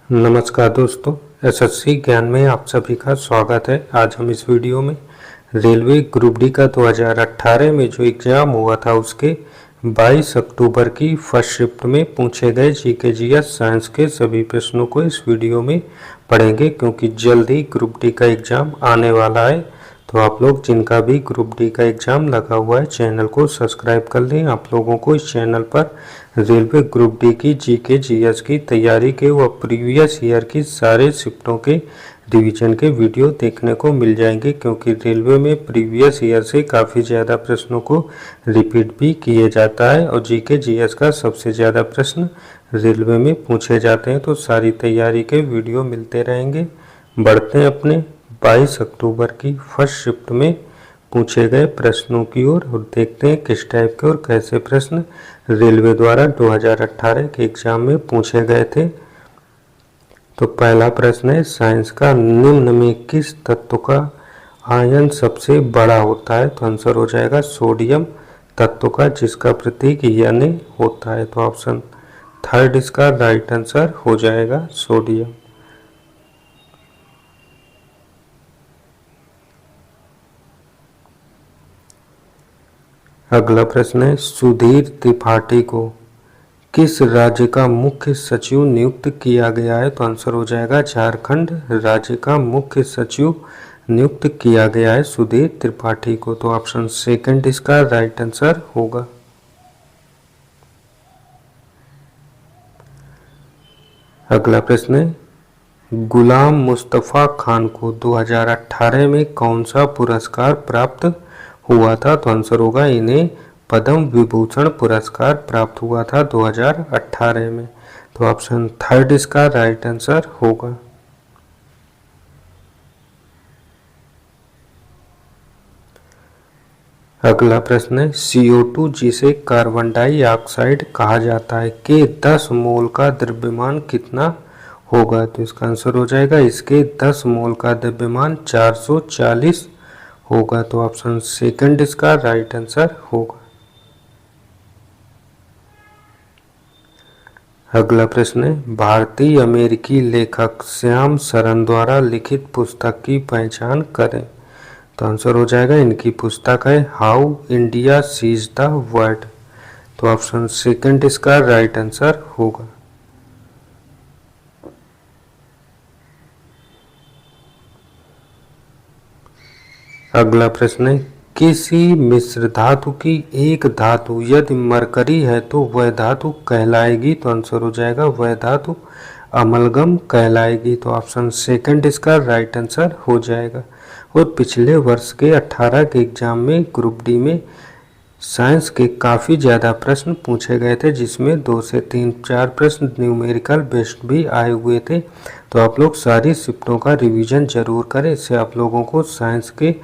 नमस्कार दोस्तों, एसएससी ज्ञान में आप सभी का स्वागत है। आज हम इस वीडियो में रेलवे ग्रुप डी का 2018 में जो एग्ज़ाम हुआ था उसके 22 अक्टूबर की फर्स्ट शिफ्ट में पूछे गए जीके जीएस साइंस के सभी प्रश्नों को इस वीडियो में पढ़ेंगे, क्योंकि जल्द ही ग्रुप डी का एग्ज़ाम आने वाला है। तो आप लोग जिनका भी ग्रुप डी का एग्ज़ाम लगा हुआ है चैनल को सब्सक्राइब कर लें। आप लोगों को इस चैनल पर रेलवे ग्रुप डी की जीके जीएस की तैयारी के व प्रीवियस ईयर की सारे शिफ्टों के रिवीजन के वीडियो देखने को मिल जाएंगे, क्योंकि रेलवे में प्रीवियस ईयर से काफ़ी ज़्यादा प्रश्नों को रिपीट भी किए जाता है और जीके जीएस का सबसे ज़्यादा प्रश्न रेलवे में पूछे जाते हैं। तो सारी तैयारी के वीडियो मिलते रहेंगे। बढ़ते हैं अपने 22 अक्टूबर की फर्स्ट शिफ्ट में पूछे गए प्रश्नों की ओर और देखते हैं किस टाइप के और कैसे प्रश्न रेलवे द्वारा 2018 के एग्जाम में पूछे गए थे। तो पहला प्रश्न है, साइंस का निम्न में किस तत्व का आयन सबसे बड़ा होता है? तो आंसर हो जाएगा सोडियम तत्व का, जिसका प्रतीक Na होता है। तो ऑप्शन थर्ड इसका राइट आंसर हो जाएगा सोडियम। अगला प्रश्न है, सुधीर त्रिपाठी को किस राज्य का मुख्य सचिव नियुक्त किया गया है? तो आंसर हो जाएगा झारखंड राज्य का मुख्य सचिव नियुक्त किया गया है सुधीर त्रिपाठी को। तो ऑप्शन सेकंड इसका राइट आंसर होगा। अगला प्रश्न है, गुलाम मुस्तफा खान को 2018 में कौन सा पुरस्कार प्राप्त हुआ था? तो आंसर होगा इन्हें पद्म विभूषण पुरस्कार प्राप्त हुआ था 2018 में। तो ऑप्शन थर्ड इसका राइट आंसर होगा। अगला प्रश्न है, CO2 जिसे कार्बन डाइऑक्साइड कहा जाता है के 10 मोल का द्रव्यमान कितना होगा? तो इसका आंसर हो जाएगा इसके 10 मोल का द्रव्यमान 440 होगा। तो ऑप्शन सेकंड इसका राइट आंसर होगा। अगला प्रश्न है, भारतीय अमेरिकी लेखक श्याम सरन द्वारा लिखित पुस्तक की पहचान करें। तो आंसर हो जाएगा इनकी पुस्तक है how India sees the world. तो ऑप्शन सेकंड इसका राइट आंसर होगा। अगला प्रश्न है, किसी मिश्र धातु की एक धातु यदि मरकरी है तो वह धातु कहलाएगी? तो आंसर हो जाएगा वह धातु अमलगम कहलाएगी। तो ऑप्शन सेकंड इसका राइट आंसर हो जाएगा। और पिछले वर्ष के 18 के एग्जाम में ग्रुप डी में साइंस के काफ़ी ज़्यादा प्रश्न पूछे गए थे, जिसमें 2 से 3-4 प्रश्न न्यूमेरिकल बेस्ड भी आए हुए थे। तो आप लोग सारी शिफ्टों का रिवीजन जरूर करें, इससे आप लोगों को साइंस के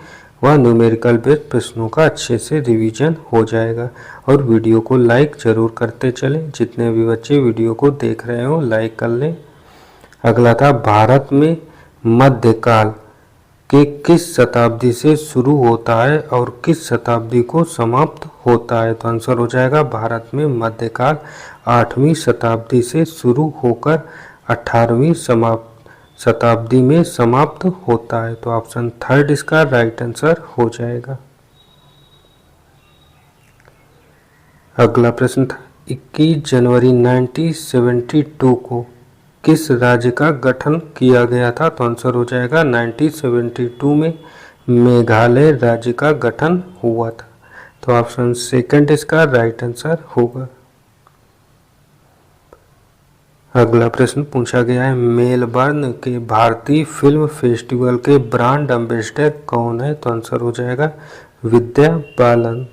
व न्यूमेरिकल बेस्ड प्रश्नों का अच्छे से रिवीजन हो जाएगा। और वीडियो को लाइक जरूर करते चलें, जितने भी बच्चे वीडियो को देख रहे हो लाइक कर लें। अगला था, भारत में मध्यकाल के किस शताब्दी से शुरू होता है और किस शताब्दी को समाप्त होता है? तो आंसर हो जाएगा भारत में मध्यकाल 8वीं शताब्दी से शुरू होकर 18वीं शताब्दी में समाप्त होता है। तो ऑप्शन थर्ड इसका राइट आंसर हो जाएगा। अगला प्रश्न था, 21 जनवरी 1972 को किस राज्य का गठन किया गया था? तो आंसर हो जाएगा 1972 में मेघालय राज्य का गठन हुआ था। तो ऑप्शन सेकंड इसका राइट आंसर होगा। अगला प्रश्न पूछा गया है, मेलबर्न के भारतीय फिल्म फेस्टिवल के ब्रांड एम्बेसडर कौन है? तो आंसर हो जाएगा विद्या बालन।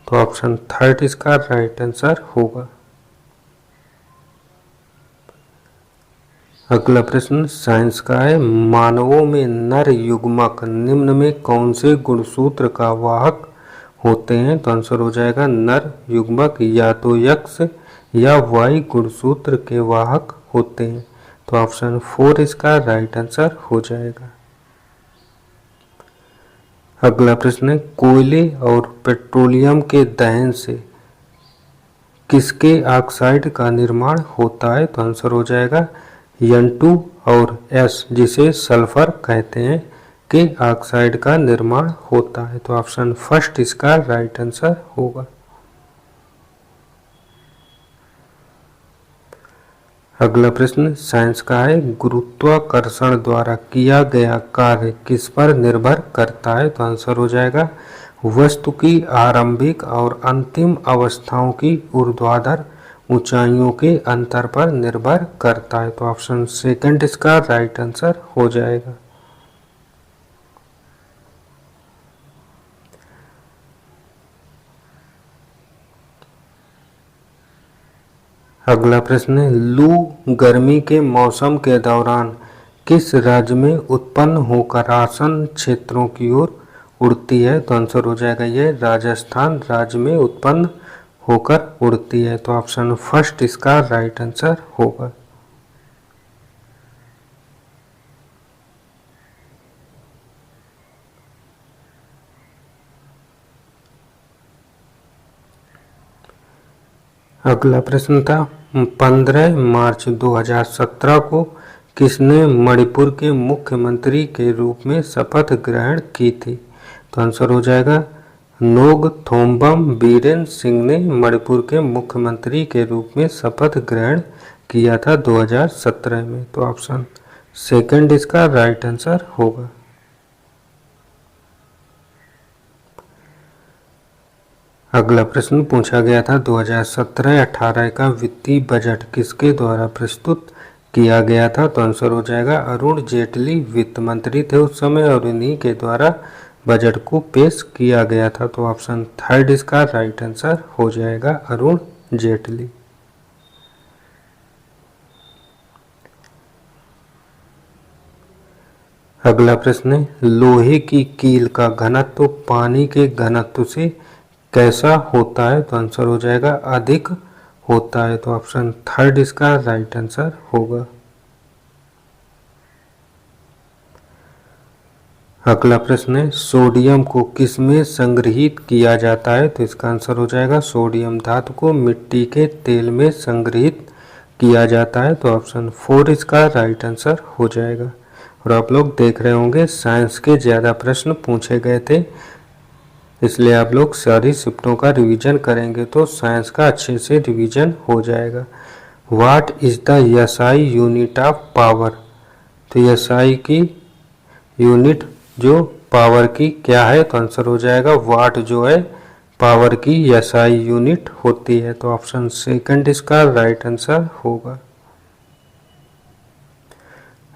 तो ऑप्शन थर्ड इसका राइट आंसर होगा। अगला प्रश्न साइंस का है, मानवों में नर युग्मक निम्न में कौन से गुणसूत्र का वाहक होते हैं? तो आंसर हो जाएगा नर युग्मक या तो यक्स या वाई गुणसूत्र के वाहक होते हैं। तो ऑप्शन 4 इसका राइट आंसर हो जाएगा। अगला प्रश्न है, कोयले और पेट्रोलियम के दहन से किसके ऑक्साइड का निर्माण होता है? तो आंसर हो जाएगा N2 और S जिसे सल्फर कहते हैं के ऑक्साइड का निर्माण होता है। तो ऑप्शन फर्स्ट इसका राइट आंसर होगा। अगला प्रश्न साइंस का है, गुरुत्वाकर्षण द्वारा किया गया कार्य किस पर निर्भर करता है। तो आंसर हो जाएगा वस्तु की आरंभिक और अंतिम अवस्थाओं की ऊर्ध्वाधर ऊंचाइयों के अंतर पर निर्भर करता है। तो ऑप्शन सेकंड इसका राइट आंसर हो जाएगा। अगला प्रश्न है, लू गर्मी के मौसम के दौरान किस राज्य में उत्पन्न होकर आसन क्षेत्रों की ओर उड़ती है। तो आंसर हो जाएगा ये राजस्थान राज्य में उत्पन्न होकर उड़ती है। तो ऑप्शन फर्स्ट इसका राइट आंसर होगा। अगला प्रश्न था, 15 मार्च 2017 को किसने मणिपुर के मुख्यमंत्री के रूप में शपथ ग्रहण की थी। तो आंसर हो जाएगा नोगथोम्बम बीरेन सिंह ने मणिपुर के मुख्यमंत्री के रूप में शपथ ग्रहण किया था 2017 में। तो ऑप्शन सेकंड इसका राइट आंसर होगा। अगला प्रश्न पूछा गया था 2017-18 का वित्तीय बजट किसके द्वारा प्रस्तुत किया गया था। तो आंसर हो जाएगा अरुण जेटली वित्त मंत्री थे उस समय और इन्हीं के द्वारा बजट को पेश किया गया था। तो ऑप्शन थर्ड इसका राइट आंसर हो जाएगा अरुण जेटली। अगला प्रश्न है, लोहे की कील का घनत्व पानी के घनत्व से कैसा होता है। तो आंसर हो जाएगा अधिक होता है। तो ऑप्शन थर्ड इसका राइट आंसर होगा। अगला प्रश्न है, सोडियम को किस में संग्रहित किया जाता है। तो इसका आंसर हो जाएगा सोडियम धातु को मिट्टी के तेल में संग्रहित किया जाता है। तो ऑप्शन फोर इसका राइट आंसर हो जाएगा। और आप लोग देख रहे होंगे साइंस के ज़्यादा प्रश्न पूछे गए थे, इसलिए आप लोग सारी शिफ्टों का रिवीजन करेंगे तो साइंस का अच्छे से रिवीजन हो जाएगा। What is the SI unit of power. तो एसआई की यूनिट जो पावर की क्या है। तो आंसर हो जाएगा वाट जो है पावर की एसआई यूनिट होती है। तो ऑप्शन सेकंड इसका राइट आंसर होगा।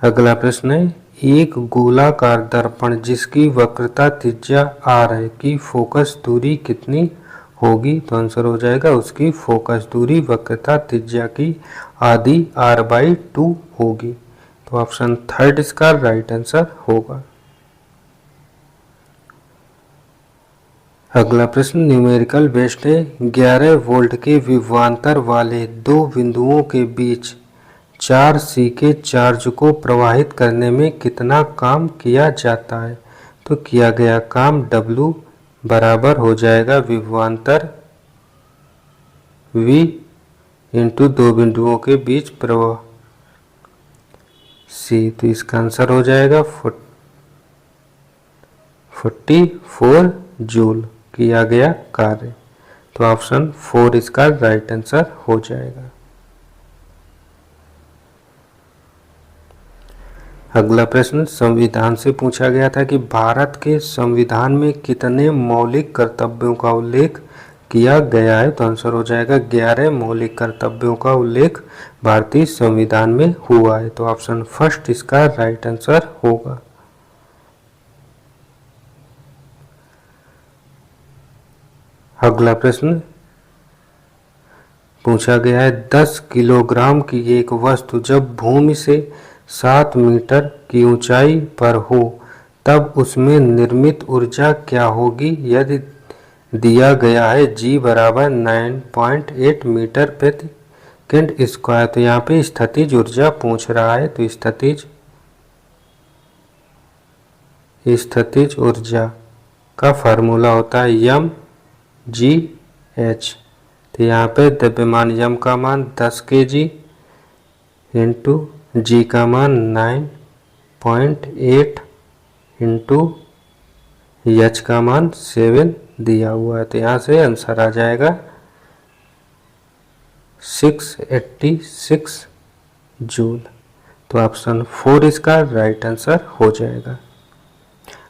अगला प्रश्न है, एक गोलाकार दर्पण जिसकी वक्रता त्रिज्या r है की फोकस दूरी कितनी होगी। तो आंसर हो जाएगा उसकी फोकस दूरी वक्रता त्रिज्या की आधी r/2 होगी। तो ऑप्शन थर्ड इसका राइट आंसर होगा। अगला प्रश्न न्यूमेरिकल बेस्ड है, 11 वोल्ट के विभवांतर वाले दो बिंदुओं के बीच 4C के चार्ज को प्रवाहित करने में कितना काम किया जाता है। तो किया गया काम W बराबर हो जाएगा विभवांतर V इंटू दो बिंदुओं के बीच प्रवाह C। तो इसका आंसर हो जाएगा 44 जूल किया गया कार्य। तो ऑप्शन 4 इसका राइट आंसर हो जाएगा। अगला प्रश्न संविधान से पूछा गया था कि भारत के संविधान में कितने मौलिक कर्तव्यों का उल्लेख किया गया है। तो आंसर हो जाएगा 11 मौलिक कर्तव्यों का उल्लेख भारतीय संविधान में हुआ है। तो ऑप्शन फर्स्ट इसका राइट आंसर होगा। अगला प्रश्न पूछा गया है 10 किलोग्राम की एक वस्तु जब भूमि से 7 मीटर की ऊंचाई पर हो तब उसमें निर्मित ऊर्जा क्या होगी यदि दिया गया है G बराबर 9.8 मीटर प्रति सेकंड स्क्वायर। तो यहाँ पे स्थितिज ऊर्जा पूछ रहा है। तो स्थितिज ऊर्जा का फार्मूला होता है mgh। तो यहाँ पे द्रव्यमान m का मान 10 kg इंटू जी का मान 9.8 इंटू एच का मान 7 दिया हुआ है, तो यहाँ से आंसर आ जाएगा 686 जूल। तो ऑप्शन 4 इसका राइट आंसर हो जाएगा।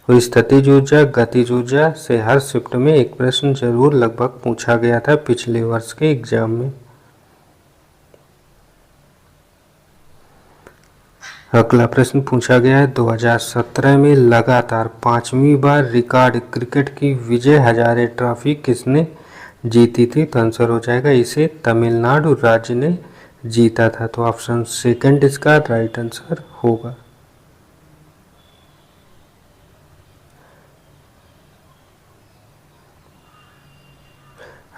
और स्थितिज ऊर्जा गतिज ऊर्जा से हर शिफ्ट में एक प्रश्न जरूर लगभग पूछा गया था पिछले वर्ष के एग्जाम में। अगला प्रश्न पूछा गया है 2017 में लगातार 5वीं बार रिकॉर्ड क्रिकेट की विजय हजारे ट्रॉफी किसने जीती थी? तो आंसर हो जाएगा इसे तमिलनाडु राज्य ने जीता था। तो ऑप्शन सेकंड इसका राइट आंसर होगा।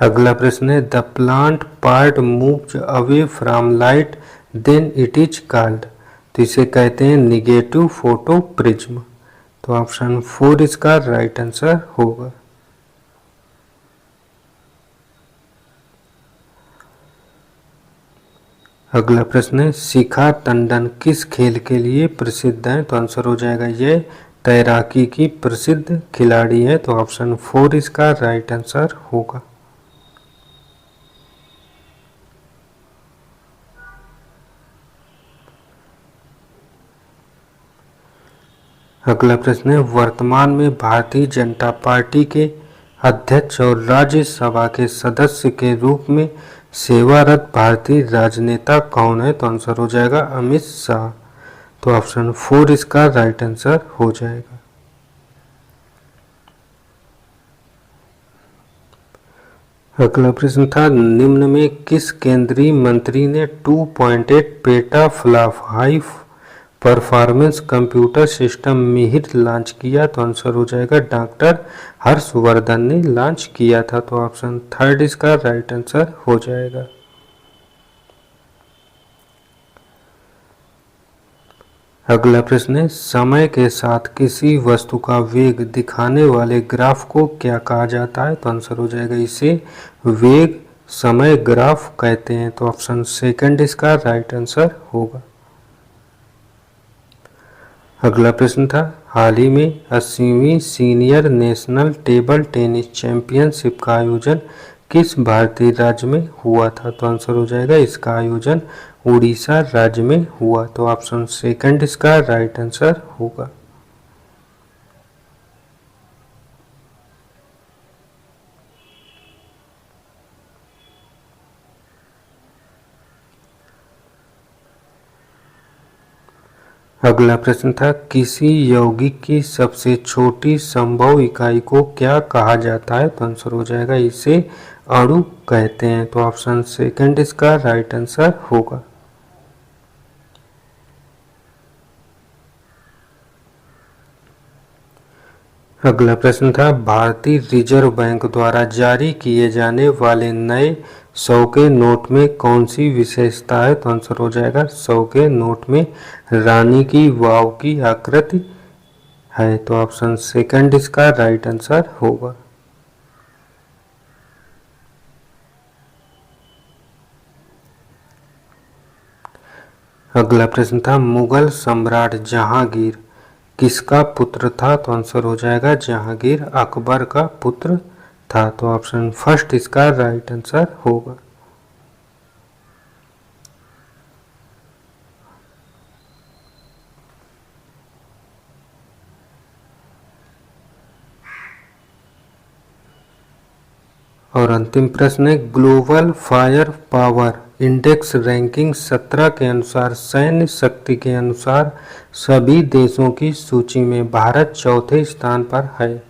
अगला प्रश्न है the plant part moves away from light then it is called. तो इसे कहते हैं निगेटिव फोटो प्रिज्म। तो ऑप्शन 4 इसका राइट आंसर होगा। अगला प्रश्न है शिखा टंडन किस खेल के लिए प्रसिद्ध है? तो आंसर हो जाएगा ये तैराकी की प्रसिद्ध खिलाड़ी है। तो ऑप्शन 4 इसका राइट आंसर होगा। अगला प्रश्न है वर्तमान में भारतीय जनता पार्टी के अध्यक्ष और राज्यसभा के सदस्य के रूप में सेवारत भारतीय राजनेता कौन है? तो आंसर हो जाएगा अमित शाह। तो ऑप्शन 4 इसका राइट आंसर हो जाएगा। अगला प्रश्न था निम्न में किस केंद्रीय मंत्री ने 2.8 petaflop high performance computer system Mihir launch किया? तो आंसर हो जाएगा डॉक्टर हर्षवर्धन ने लॉन्च किया था। तो ऑप्शन 3 इसका राइट आंसर हो जाएगा। अगला प्रश्न है समय के साथ किसी वस्तु का वेग दिखाने वाले ग्राफ को क्या कहा जाता है? तो आंसर हो जाएगा इसे वेग समय ग्राफ कहते हैं। तो ऑप्शन सेकंड इसका राइट आंसर होगा। अगला प्रश्न था हाल ही में 80वीं senior national table tennis championship का आयोजन किस भारतीय राज्य में हुआ था? तो आंसर हो जाएगा इसका आयोजन उड़ीसा राज्य में हुआ। तो ऑप्शन सेकंड इसका राइट आंसर होगा। अगला प्रश्न था किसी यौगिक की सबसे छोटी संभव इकाई को क्या कहा जाता है? तो आंसर हो जाएगा इसे अणु कहते हैं। तो ऑप्शन सेकंड इसका राइट आंसर होगा। अगला प्रश्न था भारतीय रिजर्व बैंक द्वारा जारी किए जाने वाले नए 100 के नोट में कौन सी विशेषता है? तो आंसर हो जाएगा 100 के नोट में रानी की वाव की आकृति है। तो ऑप्शन सेकंड इसका राइट आंसर होगा। अगला प्रश्न था मुगल सम्राट जहांगीर किसका पुत्र था? तो आंसर हो जाएगा जहांगीर अकबर का पुत्र था। तो ऑप्शन फर्स्ट इसका राइट आंसर होगा। और अंतिम प्रश्न है global fire power index ranking 17 के अनुसार सैन्य शक्ति के अनुसार सभी देशों की सूची में भारत चौथे स्थान पर है।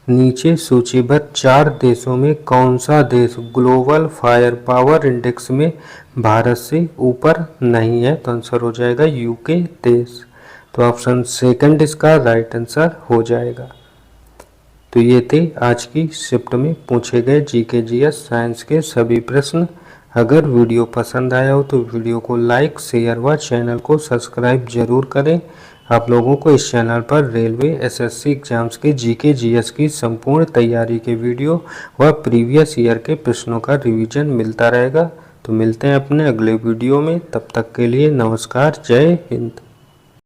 नीचे सूचीबद्ध 4 देशों में कौन सा देश ग्लोबल फायर पावर इंडेक्स में भारत से ऊपर नहीं है? तो आंसर हो जाएगा यूके देश। तो ऑप्शन सेकंड इसका राइट आंसर हो जाएगा। तो ये थे आज की शिफ्ट में पूछे गए जीके जीएस साइंस के सभी प्रश्न। अगर वीडियो पसंद आया हो तो वीडियो को लाइक शेयर व चैनल को सब्सक्राइब जरूर करें। आप लोगों को इस चैनल पर रेलवे एसएससी एग्जाम्स के जीके जीएस की संपूर्ण तैयारी के वीडियो व प्रीवियस ईयर के प्रश्नों का रिवीजन मिलता रहेगा। तो मिलते हैं अपने अगले वीडियो में, तब तक के लिए नमस्कार, जय हिंद।